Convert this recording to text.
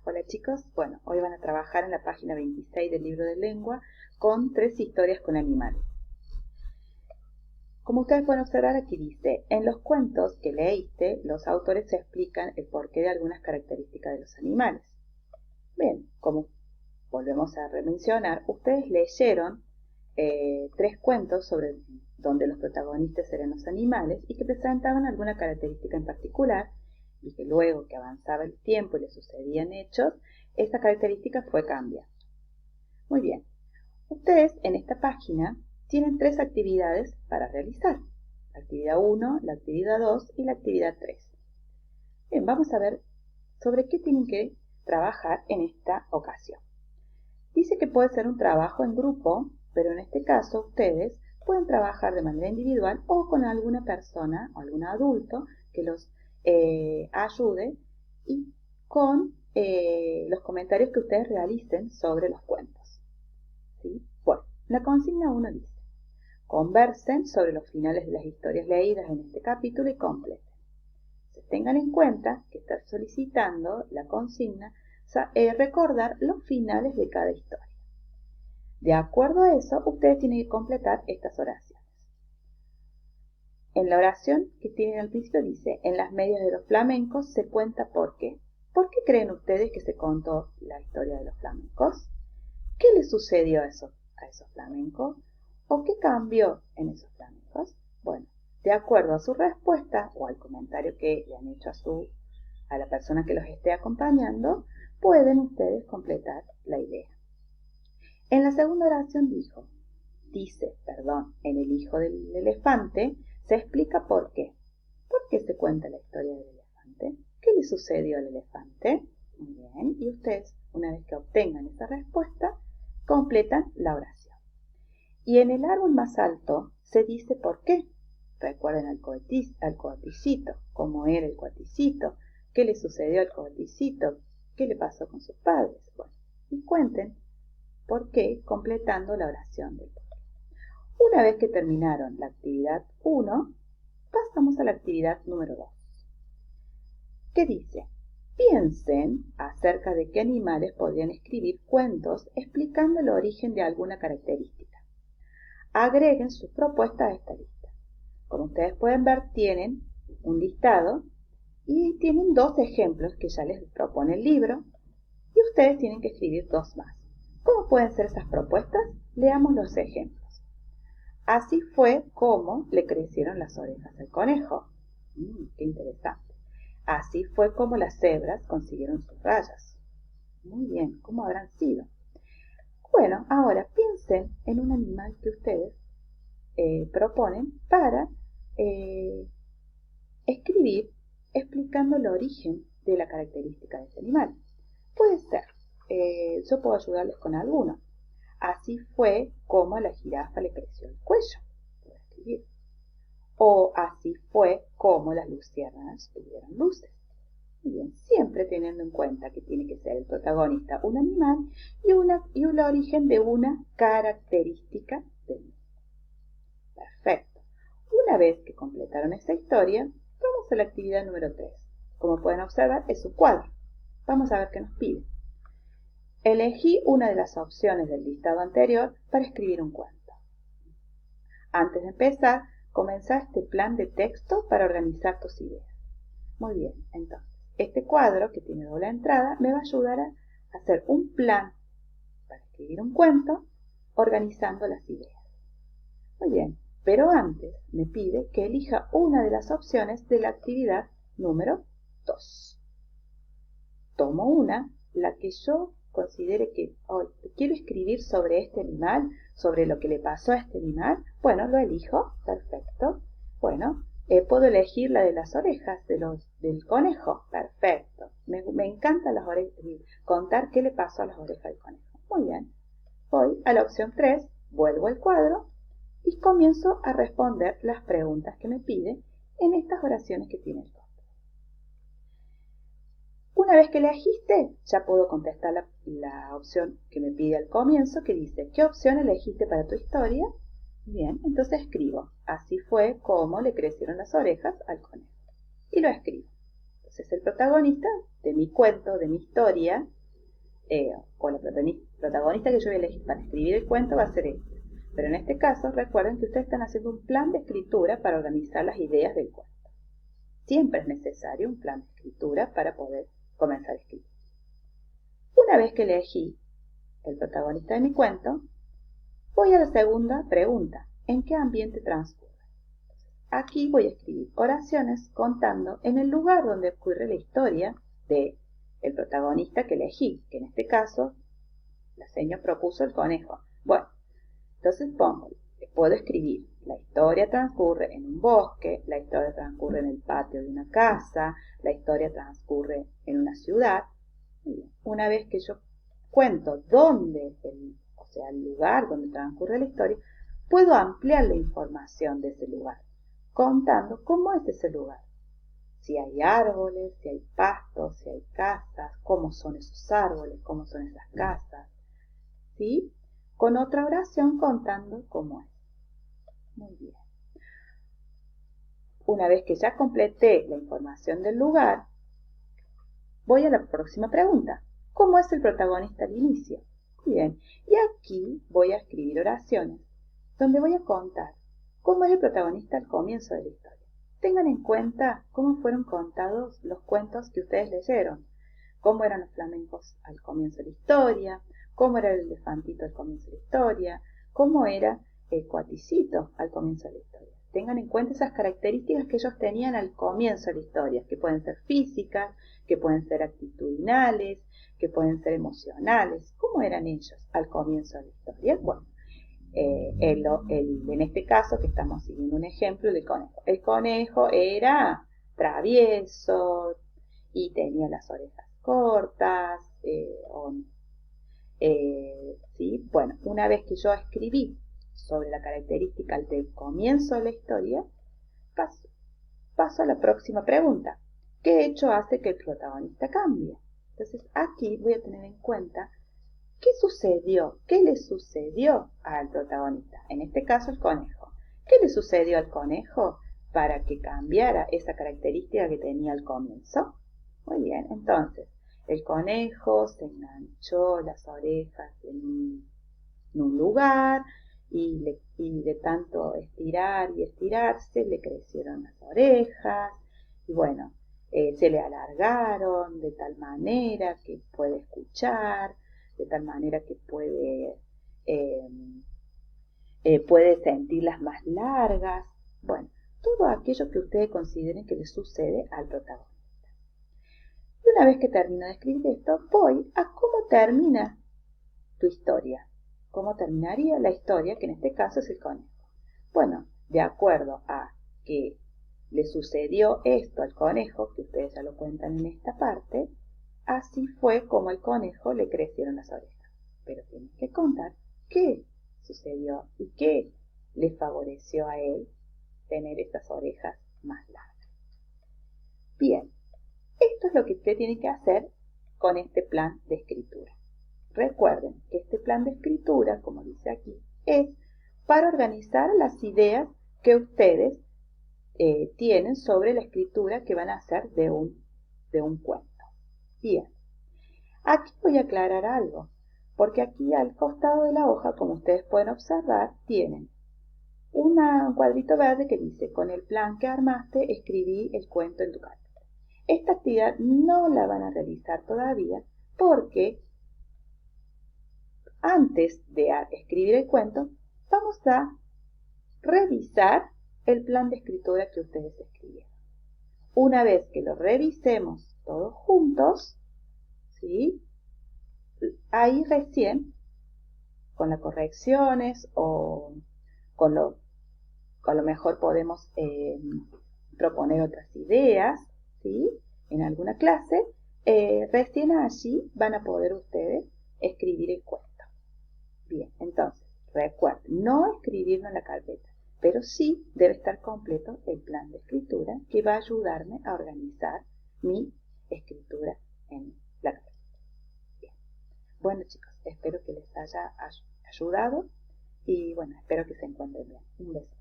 Hola chicos, bueno, hoy van a trabajar en la página 26 del libro de lengua con 3 historias con animales. Como ustedes pueden observar, aquí dice, en los cuentos que leíste, los autores explican el porqué de algunas características de los animales. Bien, como volvemos a mencionar, ustedes leyeron 3 cuentos sobre donde los protagonistas eran los animales y que presentaban alguna característica en particular, y que luego que avanzaba el tiempo y le sucedían hechos, esa característica fue cambiando. Muy bien, ustedes en esta página tienen 3 actividades para realizar. La actividad 1, la actividad 2 y la actividad 3. Bien, vamos a ver sobre qué tienen que trabajar en esta ocasión. Dice que puede ser un trabajo en grupo, pero en este caso ustedes pueden trabajar de manera individual o con alguna persona o algún adulto que los ayude y con los comentarios que ustedes realicen sobre los cuentos. ¿Sí? Bueno, la consigna 1 dice, conversen sobre los finales de las historias leídas en este capítulo y completen. Tengan en cuenta que está solicitando la consigna recordar los finales de cada historia. De acuerdo a eso, ustedes tienen que completar estas oraciones. En la oración que tienen al principio dice, en las medias de los flamencos se cuenta por qué. ¿Por qué creen ustedes que se contó la historia de los flamencos? ¿Qué les sucedió a esos flamencos? ¿O qué cambió en esos flamencos? Bueno, de acuerdo a su respuesta o al comentario que le han hecho a la persona que los esté acompañando, pueden ustedes completar la idea. En la segunda oración dice, en el hijo del elefante, se explica por qué. ¿Por qué se cuenta la historia del elefante? ¿Qué le sucedió al elefante? Muy bien, y ustedes, una vez que obtengan esa respuesta, completan la oración. Y en el árbol más alto se dice por qué. Recuerden al coaticito, cómo era el coaticito, qué le sucedió al coaticito, qué le pasó con sus padres. Bueno, y cuenten por qué completando la oración del por qué. Una vez que terminaron la actividad 1, pasamos a la actividad número 2. ¿Qué dice? Piensen acerca de qué animales podrían escribir cuentos explicando el origen de alguna característica. Agreguen sus propuestas a esta lista. Como ustedes pueden ver, tienen un listado y tienen 2 ejemplos que ya les propone el libro y ustedes tienen que escribir 2 más. ¿Cómo pueden ser esas propuestas? Leamos los ejemplos. Así fue como le crecieron las orejas al conejo. Qué interesante. Así fue como las cebras consiguieron sus rayas. Muy bien, ¿cómo habrán sido? Bueno, ahora piensen en un animal que ustedes proponen para escribir explicando el origen de la característica de ese animal. Puede ser, yo puedo ayudarles con alguno. Así fue como a la jirafa le creció el cuello. Puedo escribir. O así fue como las luciérnagas tuvieron luces. Muy bien, siempre teniendo en cuenta que tiene que ser el protagonista un animal y el origen de una característica del mismo. Perfecto. Una vez que completaron esta historia, vamos a la actividad número 3. Como pueden observar, es un cuadro. Vamos a ver qué nos pide. Elegí una de las opciones del listado anterior para escribir un cuento. Antes de empezar, comenzá este plan de texto para organizar tus ideas. Muy bien, entonces, este cuadro que tiene doble entrada me va a ayudar a hacer un plan para escribir un cuento organizando las ideas. Muy bien, pero antes me pide que elija una de las opciones de la actividad número 2. Tomo la que yo considere que quiero escribir sobre este animal, sobre lo que le pasó a este animal. Bueno, lo elijo, perfecto. Bueno, puedo elegir la de las orejas del conejo, perfecto. Me encantan las orejas, contar qué le pasó a las orejas del conejo. Muy bien, voy a la opción 3, vuelvo al cuadro y comienzo a responder las preguntas que me pide en estas oraciones que tiene el texto. Una vez que elegiste, ya puedo contestar la opción que me pide al comienzo, que dice, ¿qué opción elegiste para tu historia? Bien, entonces escribo, así fue como le crecieron las orejas al conejo. Y lo escribo. Entonces el protagonista de mi cuento, de mi historia, o la protagonista que yo voy a elegir para escribir el cuento va a ser este. Pero en este caso recuerden que ustedes están haciendo un plan de escritura para organizar las ideas del cuento. Siempre es necesario un plan de escritura para poder comenzar a escribir. Una vez que elegí el protagonista de mi cuento, voy a la segunda pregunta. ¿En qué ambiente transcurre? Aquí voy a escribir oraciones contando en el lugar donde ocurre la historia del protagonista que elegí, que en este caso la señora propuso el conejo. Bueno, entonces puedo escribir, la historia transcurre en un bosque, la historia transcurre en el patio de una casa, la historia transcurre en una ciudad. Una vez que yo cuento dónde, el lugar donde transcurre la historia, puedo ampliar la información de ese lugar, contando cómo es ese lugar. Si hay árboles, si hay pastos, si hay casas, cómo son esos árboles, cómo son esas casas, ¿sí? Con otra oración contando cómo es. Muy bien. Una vez que ya completé la información del lugar, voy a la próxima pregunta. ¿Cómo es el protagonista al inicio? Muy bien. Y aquí voy a escribir oraciones donde voy a contar cómo es el protagonista al comienzo de la historia. Tengan en cuenta cómo fueron contados los cuentos que ustedes leyeron, cómo eran los flamencos al comienzo de la historia, cómo era el elefantito al comienzo de la historia, cómo era el cuaticito al comienzo de la historia. Tengan en cuenta esas características que ellos tenían al comienzo de la historia, que pueden ser físicas, que pueden ser actitudinales, que pueden ser emocionales. ¿Cómo eran ellos al comienzo de la historia? Bueno, en este caso que estamos siguiendo un ejemplo del conejo. El conejo era travieso y tenía las orejas cortas, ¿sí? Bueno, una vez que yo escribí sobre la característica del comienzo de la historia, paso a la próxima pregunta. ¿Qué hecho hace que el protagonista cambie? Entonces aquí voy a tener en cuenta qué sucedió, qué le sucedió al protagonista, en este caso el conejo. ¿Qué le sucedió al conejo para que cambiara esa característica que tenía al comienzo? Muy bien, entonces el conejo se enganchó las orejas en un lugar y de tanto estirar y estirarse le crecieron las orejas y bueno, se le alargaron de tal manera que puede escuchar, de tal manera que puede sentirlas más largas. Bueno, todo aquello que ustedes consideren que le sucede al protagonista. Y una vez que termino de escribir esto, voy a cómo termina tu historia. ¿Cómo terminaría la historia, que en este caso es el conejo? Bueno, de acuerdo a que le sucedió esto al conejo, que ustedes ya lo cuentan en esta parte, así fue como al conejo le crecieron las orejas. Pero tienes que contar qué sucedió y qué le favoreció a él tener esas orejas más largas. Bien, esto es lo que usted tiene que hacer con este plan de escritura. Recuerden que este plan de escritura, como dice aquí, es para organizar las ideas que ustedes tienen sobre la escritura que van a hacer de un cuento. Bien, aquí voy a aclarar algo, porque aquí al costado de la hoja, como ustedes pueden observar, tienen un cuadrito verde que dice: con el plan que armaste, escribí el cuento en tu carpeta. Esta actividad no la van a realizar todavía porque antes de escribir el cuento, vamos a revisar el plan de escritura que ustedes escribieron. Una vez que lo revisemos todos juntos, ¿sí? Ahí recién, con las correcciones o con lo mejor podemos proponer otras ideas, ¿sí? En alguna clase, recién allí van a poder ustedes escribir el cuento. Bien, entonces, recuerden, no escribirlo en la carpeta, pero sí debe estar completo el plan de escritura que va a ayudarme a organizar mi escritura en la carpeta. Bien. Bueno, chicos, espero que les haya ayudado y bueno, espero que se encuentren bien. Un beso.